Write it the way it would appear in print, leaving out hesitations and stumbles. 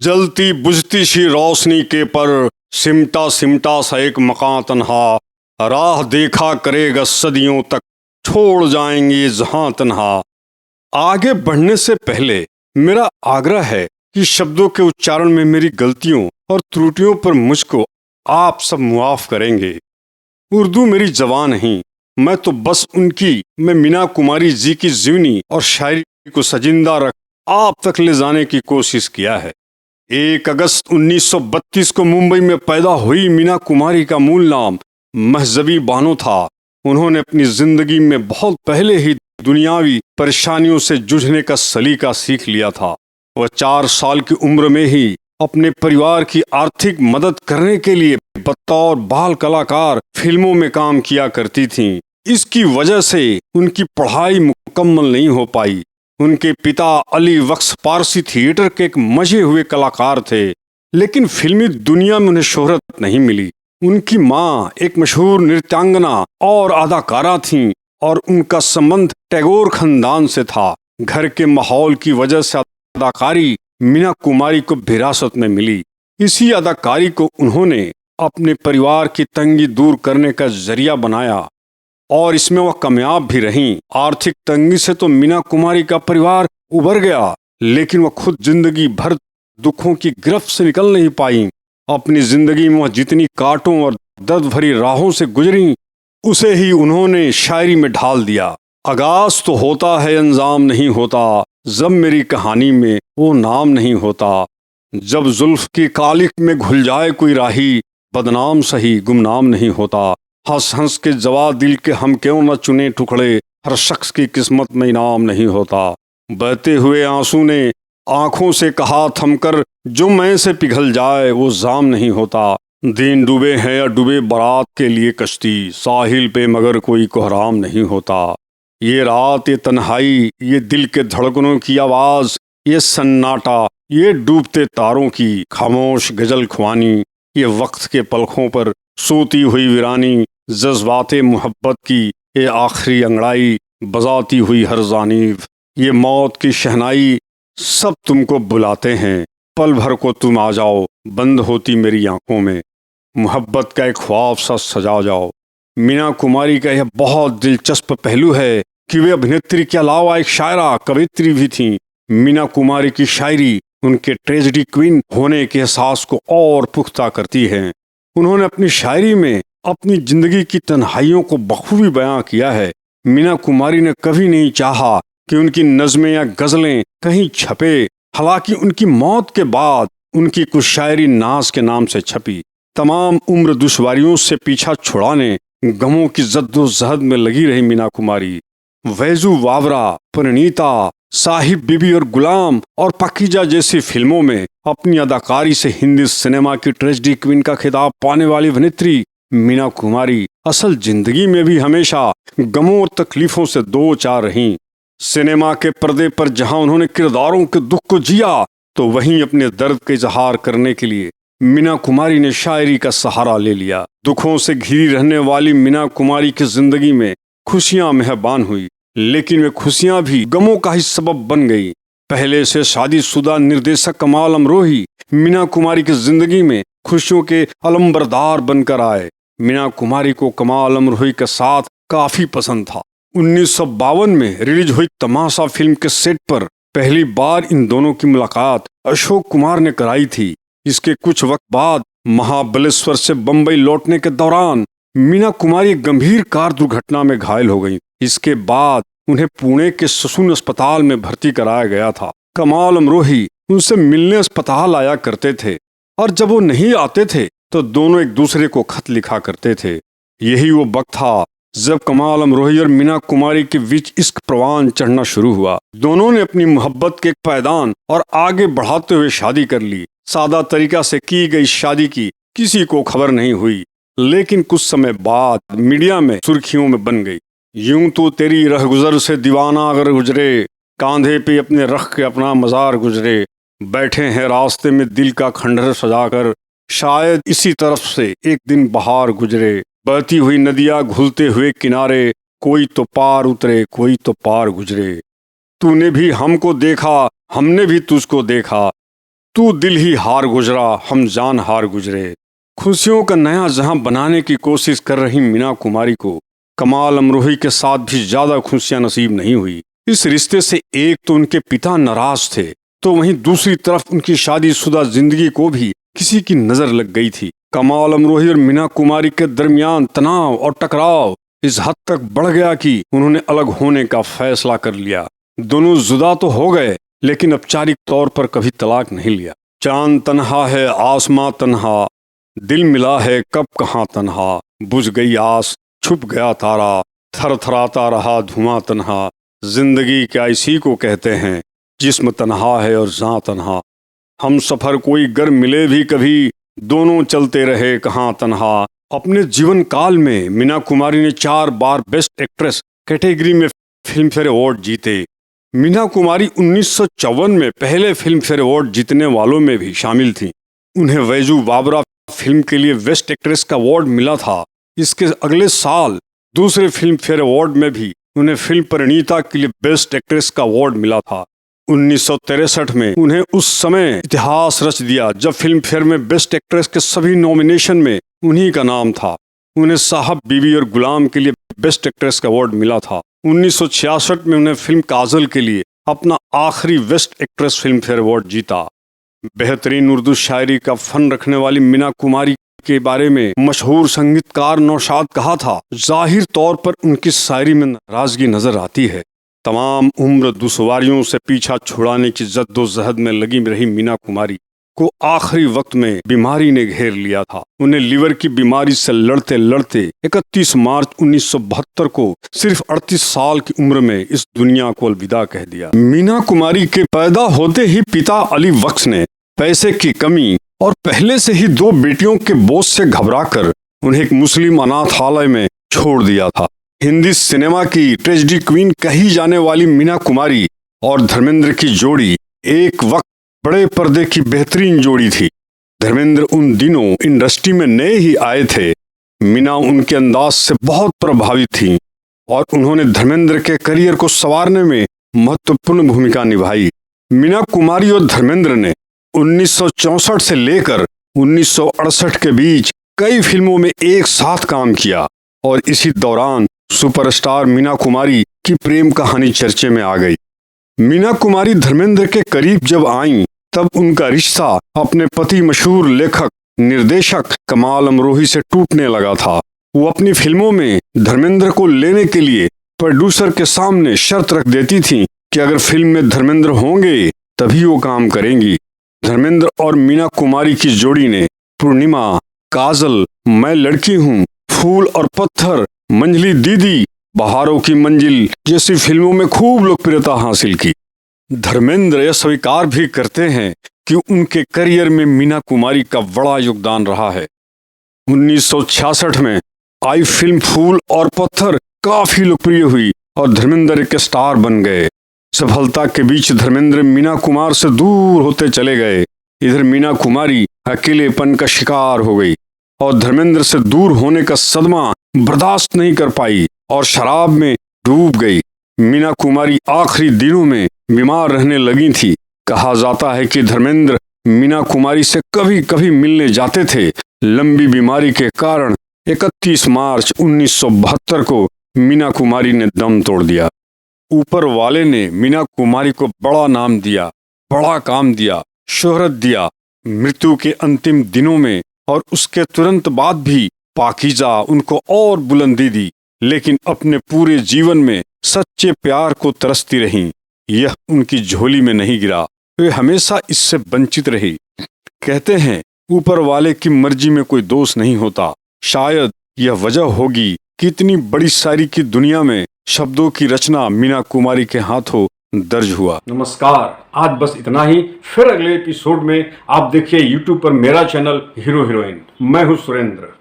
जलती बुझती सी रोशनी के पर सिमटा सिमटा सा एक मकान तन्हा, राह देखा करेगा सदियों तक, छोड़ जाएंगे जहां तन्हा। आगे बढ़ने से पहले मेरा आग्रह है कि शब्दों के उच्चारण में मेरी गलतियों और त्रुटियों पर मुझको आप सब मुआफ करेंगे। उर्दू मेरी ज़बान नहीं, मैं तो बस मैं मीना कुमारी जी की जीवनी और शायरी को सजिंदा रख आप तक ले जाने की कोशिश किया है। 1 अगस्त 1932 को मुंबई में पैदा हुई मीना कुमारी का मूल नाम महजबी बानो था। उन्होंने अपनी जिंदगी में बहुत पहले ही दुनियावी परेशानियों से जूझने का सलीका सीख लिया था। वह 4 साल की उम्र में ही अपने परिवार की आर्थिक मदद करने के लिए बतौर बाल कलाकार फिल्मों में काम किया करती थीं। इसकी वजह से उनकी पढ़ाई मुकम्मल नहीं हो पाई। उनके पिता अली वक्स पारसी थिएटर के एक मजे हुए कलाकार थे, लेकिन फिल्मी दुनिया में उन्हें शोहरत नहीं मिली। उनकी माँ एक मशहूर नृत्यांगना और अदाकारा थीं और उनका संबंध टैगोर खानदान से था। घर के माहौल की वजह से अदाकारी मीना कुमारी को विरासत में मिली। इसी अदाकारी को उन्होंने अपने परिवार की तंगी दूर करने का जरिया बनाया और इसमें वह कामयाब भी रहीं। आर्थिक तंगी से तो मीना कुमारी का परिवार उबर गया, लेकिन वह खुद जिंदगी भर दुखों की गिरफ्त से निकल नहीं पाई। अपनी जिंदगी में वह जितनी कांटों और दर्द भरी राहों से गुजरी, उसे ही उन्होंने शायरी में ढाल दिया। आगाज तो होता है, अंजाम नहीं होता, जब मेरी कहानी में वो नाम नहीं होता। जब जुल्फ की कालिक में घुल जाए कोई राही, बदनाम सही गुमनाम नहीं होता। हंस हंस के जवा दिल के हम क्यों न चुने टुकड़े, हर शख्स की किस्मत में इनाम नहीं होता। बहते हुए आंसू ने आंखों से कहा थमकर, जो मैं से पिघल जाए वो जाम नहीं होता। दिन डूबे हैं या डूबे बारात के लिए कश्ती, साहिल पे मगर कोई कोहराम नहीं होता। ये रात, ये तन्हाई, ये दिल के धड़कनों की आवाज, ये सन्नाटा, ये डूबते तारों की खामोश गजल ख्वानी, ये वक्त के पलकों पर सोती हुई वीरानी, जज्बाते मोहब्बत की ये आखिरी अंगड़ाई, बजाती हुई हर जानीब, ये मौत की शहनाई, सब तुमको बुलाते हैं, पल भर को तुम आ जाओ, बंद होती मेरी आंखों में, मोहब्बत का एक ख्वाब सा सजा जाओ। मीना कुमारी का यह बहुत दिलचस्प पहलू है कि वे अभिनेत्री के अलावा एक शायरा कवित्री भी थीं। मीना कुमारी की शायरी उनके ट्रेजेडी क्वीन होने के एहसास को और पुख्ता करती है। उन्होंने अपनी शायरी में अपनी जिंदगी की तन्हाइयों को बखूबी बयां किया है। मीना कुमारी ने कभी नहीं चाहा कि उनकी नज़में या गज़लें कहीं छपे। हालांकि उनकी मौत के बाद उनकी कुछ शायरी नाज के नाम से छपी। तमाम उम्र दुश्वारियों से पीछा छुड़ाने गमों की जद्दोजहद में लगी रही मीना कुमारी। वैजू वावरा, परिणीता, साहिब बीबी और गुलाम और पाकीजा जैसी फिल्मों में अपनी अदाकारी से हिंदी सिनेमा की ट्रेजेडी क्वीन का खिताब पाने वाली अभिनेत्री मीना कुमारी असल जिंदगी में भी हमेशा गमों और तकलीफों से दो चार रहीं। सिनेमा के पर्दे पर जहां उन्होंने किरदारों के दुख को जिया, तो वहीं अपने दर्द का इजहार करने के लिए मीना कुमारी ने शायरी का सहारा ले लिया। दुखों से घिरी रहने वाली मीना कुमारी की जिंदगी में खुशियां मेहरबान हुई, लेकिन वे खुशियां भी गमों का ही सबब बन गई। पहले से शादीशुदा निर्देशक कमाल अमरोही मीना कुमारी की जिंदगी में खुशियों के अलंबरदार बनकर आए। मीना कुमारी को कमाल अमरोही का साथ काफी पसंद था। 1952 में रिलीज हुई तमाशा फिल्म के सेट पर पहली बार इन दोनों की मुलाकात अशोक कुमार ने कराई थी। इसके कुछ वक्त बाद महाबलेश्वर से बंबई लौटने के दौरान मीना कुमारी एक गंभीर कार दुर्घटना में घायल हो गई। इसके बाद उन्हें पुणे के ससून अस्पताल में भर्ती कराया गया था। कमाल अमरोही उनसे मिलने अस्पताल आया करते थे और जब वो नहीं आते थे तो दोनों एक दूसरे को खत लिखा करते थे। यही वो वक्त था जब कमाल अमरोही और मीना कुमारी के बीच इश्क प्रवान चढ़ना शुरू हुआ। दोनों ने अपनी मोहब्बत के एक पायदान और आगे बढ़ाते हुए शादी कर ली। सादा तरीका से की गई शादी की किसी को खबर नहीं हुई, लेकिन कुछ समय बाद मीडिया में सुर्खियों में बन गई। यूं तो तेरी रहगुजर से दीवाना अगर गुजरे, कांधे पे अपने रख के अपना मजार गुजरे, बैठे हैं रास्ते में दिल का खंडहर सजाकर, शायद इसी तरफ से एक दिन बहार गुजरे, बहती हुई नदियां घुलते हुए किनारे, कोई तो पार उतरे कोई तो पार गुजरे। तूने भी हमको देखा हमने भी तुझको देखा, तू दिल ही हार गुजरा, हम जान हार गुजरे। खुशियों का नया जहां बनाने की कोशिश कर रही मीना कुमारी को कमाल अमरोही के साथ भी ज्यादा खुशियां नसीब नहीं हुई। इस रिश्ते से एक तो उनके पिता नाराज थे, तो वहीं दूसरी तरफ उनकी शादीशुदा जिंदगी को भी किसी की नजर लग गई थी। कमाल अमरोही और मीना कुमारी के दरमियान तनाव और टकराव इस हद तक बढ़ गया कि उन्होंने अलग होने का फैसला कर लिया। दोनों जुदा तो हो गए, लेकिन औपचारिक तौर पर कभी तलाक नहीं लिया। चांद तन्हा है, आसमां तन्हा, दिल मिला है कब कहाँ तन्हा, बुझ गई आस, छुप गया तारा, थर थराता रहा धुआं तन्हा। जिंदगी क्या इसी को कहते हैं, जिस्म तन्हा है और जां तन्हा। हम सफर कोई गर मिले भी कभी, दोनों चलते रहे कहाँ तन्हा। अपने जीवन काल में मीना कुमारी ने 4 बार बेस्ट एक्ट्रेस कैटेगरी में फिल्म फेयर अवार्ड जीते। मीना कुमारी 1954 में पहले फिल्म फेयर अवार्ड जीतने वालों में भी शामिल थीं। उन्हें वैजू बाबरा फिल्म के लिए बेस्ट एक्ट्रेस का अवार्ड मिला था। इसके अगले साल दूसरे फिल्म फेयर अवार्ड में भी उन्हें फिल्म परिणीता के लिए बेस्ट एक्ट्रेस का अवार्ड मिला था। 1963 में उन्हें उस समय इतिहास रच दिया जब फिल्म फेयर में बेस्ट एक्ट्रेस के सभी नॉमिनेशन में उन्हीं का नाम था। उन्हें साहब बीवी और गुलाम के लिए बेस्ट एक्ट्रेस का अवार्ड मिला था। 1966 में उन्हें फिल्म काजल के लिए अपना आखिरी best actress film fair award जीता। बेहतरीन उर्दू शायरी का फन रखने वाली मीना कुमारी के बारे में मशहूर संगीतकार नौशाद कहा था, जाहिर तौर पर उनकी शायरी में नाराजगी नजर आती है। तमाम उम्र दुश्वारियों से पीछा छुड़ाने की जद्दोजहद में लगी रही मीना कुमारी को आखिरी वक्त में बीमारी ने घेर लिया था। उन्हें लीवर की बीमारी से लड़ते लड़ते 31 मार्च 1972 को सिर्फ 38 साल की उम्र में इस दुनिया को अलविदा कह दिया। मीना कुमारी के पैदा होते ही पिता अली बख्श ने पैसे की कमी और पहले से ही 2 बेटियों के बोझ से घबराकर उन्हें एक मुस्लिम अनाथालय में छोड़ दिया था। हिंदी सिनेमा की ट्रेजेडी क्वीन कही जाने वाली मीना कुमारी और धर्मेंद्र की जोड़ी एक वक्त बड़े पर्दे की बेहतरीन जोड़ी थी। धर्मेंद्र उन दिनों इंडस्ट्री में नए ही आए थे। मीना उनके अंदाज से बहुत प्रभावित थी और उन्होंने धर्मेंद्र के करियर को संवारने में महत्वपूर्ण भूमिका निभाई। मीना कुमारी और धर्मेंद्र ने 1964 से लेकर 1968 के बीच कई फिल्मों में एक साथ काम किया और इसी दौरान सुपरस्टार मीना कुमारी की प्रेम कहानी चर्चे में आ गई। मीना कुमारी धर्मेंद्र के करीब जब आईं, तब उनका रिश्ता अपने पति मशहूर लेखक निर्देशक कमाल अमरोही से टूटने लगा था। वो अपनी फिल्मों में धर्मेंद्र को लेने के लिए प्रोड्यूसर के सामने शर्त रख देती थीं कि अगर फिल्म में धर्मेंद्र होंगे तभी वो काम करेंगी। धर्मेंद्र और मीना कुमारी की जोड़ी ने पूर्णिमा, काजल, मैं लड़की हूँ, फूल और पत्थर, मंजली दीदी, बहारों की मंजिल जैसी फिल्मों में खूब लोकप्रियता हासिल की। धर्मेंद्र यह स्वीकार भी करते हैं कि उनके करियर में मीना कुमारी का बड़ा योगदान रहा है। 1966 में आई फिल्म फूल और पत्थर काफी लोकप्रिय हुई और धर्मेंद्र एक स्टार बन गए। सफलता के बीच धर्मेंद्र मीना कुमार से दूर होते चले गए। इधर मीना कुमारी अकेलेपन का शिकार हो गई और धर्मेंद्र से दूर होने का सदमा बर्दाश्त नहीं कर पाई और शराब में डूब गई। मीना कुमारी आखिरी दिनों में बीमार रहने लगी थी। कहा जाता है कि धर्मेंद्र मीना कुमारी से कभी कभी मिलने जाते थे। लंबी बीमारी के कारण 31 मार्च 1972 को मीना कुमारी ने दम तोड़ दिया। ऊपर वाले ने मीना कुमारी को बड़ा नाम दिया, बड़ा काम दिया, शोहरत दिया। मृत्यु के अंतिम दिनों में और उसके तुरंत बाद भी पाकीज़ा उनको और बुलंदी दी, लेकिन अपने पूरे जीवन में सच्चे प्यार को तरसती रहीं। यह उनकी झोली में नहीं गिरा, वे हमेशा इससे वंचित रही। कहते हैं ऊपर वाले की मर्जी में कोई दोष नहीं होता। शायद यह वजह होगी कि इतनी बड़ी शायरी की दुनिया में शब्दों की रचना मीना कुमारी के हाथों दर्ज हुआ। नमस्कार, आज बस इतना ही। फिर अगले एपिसोड में आप देखिए YouTube पर मेरा चैनल हीरो हीरोइन। मैं हूँ सुरेंद्र।